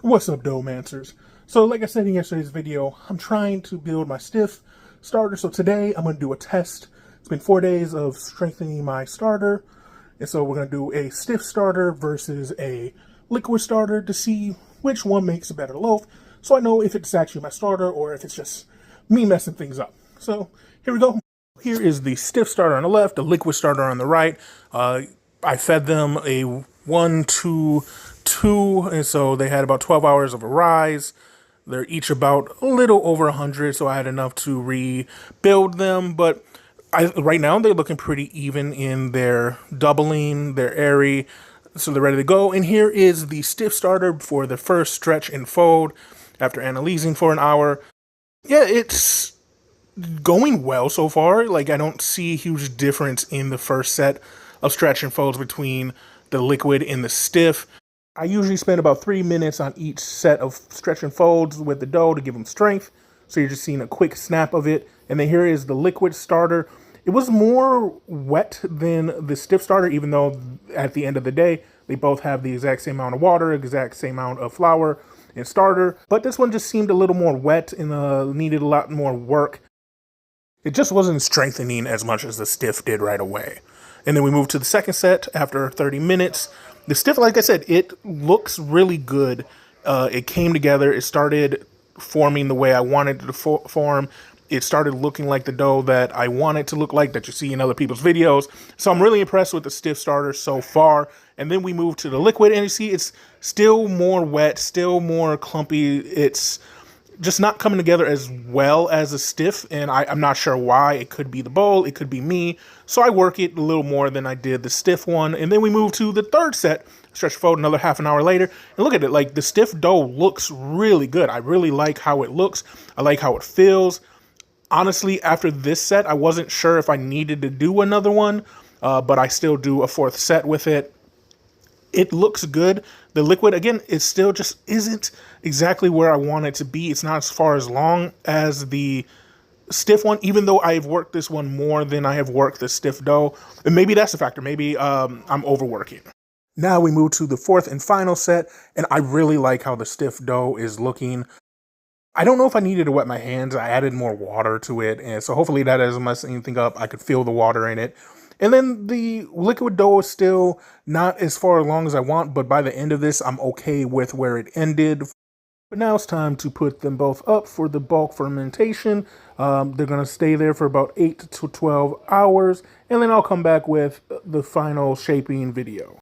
What's up, Doughmancers? So like I said in yesterday's video, I'm trying to build my stiff starter. So today I'm going to do a test. It's been 4 days of strengthening my starter. And so we're going to do a stiff starter versus a liquid starter to see which one makes a better loaf. So I know if it's actually my starter or if it's just me messing things up. So here we go. Here is the stiff starter on the left, the liquid starter on the right. I fed them a 1, 2, 2, and so they had about 12 hours of a rise. They're each about a little over 100, so I had enough to rebuild them. But right now they're looking pretty even in their doubling, their airy, so they're ready to go. And here is the stiff starter for the first stretch and fold after analyzing for an hour. Yeah, it's going well so far. Like, I don't see a huge difference in the first set of stretch and folds between the liquid and the stiff. I usually spend about 3 minutes on each set of stretch and folds with the dough to give them strength. So you're just seeing a quick snap of it. And then here is the liquid starter. It was more wet than the stiff starter, even though at the end of the day, they both have the exact same amount of water, exact same amount of flour and starter. But this one just seemed a little more wet and needed a lot more work. It just wasn't strengthening as much as the stiff did right away. And then we moved to the second set after 30 minutes. The stiff, like I said, it looks really good. It came together. It started forming the way I wanted it to form. It started looking like the dough that I want it to look like, that you see in other people's videos. So I'm really impressed with the stiff starter so far. And then we moved to the liquid, and you see it's still more wet, still more clumpy. It's just not coming together as well as a stiff, and I'm not sure why. It could be the bowl, it could be me. So I work it a little more than I did the stiff one. And then we move to the third set, stretch fold another half an hour later. And look at it, like the stiff dough looks really good. I really like how it looks. I like how it feels. Honestly, after this set, I wasn't sure if I needed to do another one, but I still do a fourth set with it. It looks good. The liquid, again, it still just isn't exactly where I want it to be. It's not as far as long as the stiff one, even though I've worked this one more than I have worked the stiff dough. And maybe that's a factor. Maybe I'm overworking. Now we move to the fourth and final set, and I really like how the stiff dough is looking. I don't know if I needed to wet my hands. I added more water to it, and so hopefully that doesn't mess anything up. I could feel the water in it. And then the liquid dough is still not as far along as I want, but by the end of this, I'm okay with where it ended. But now it's time to put them both up for the bulk fermentation. They're going to stay there for about 8 to 12 hours, and then I'll come back with the final shaping video.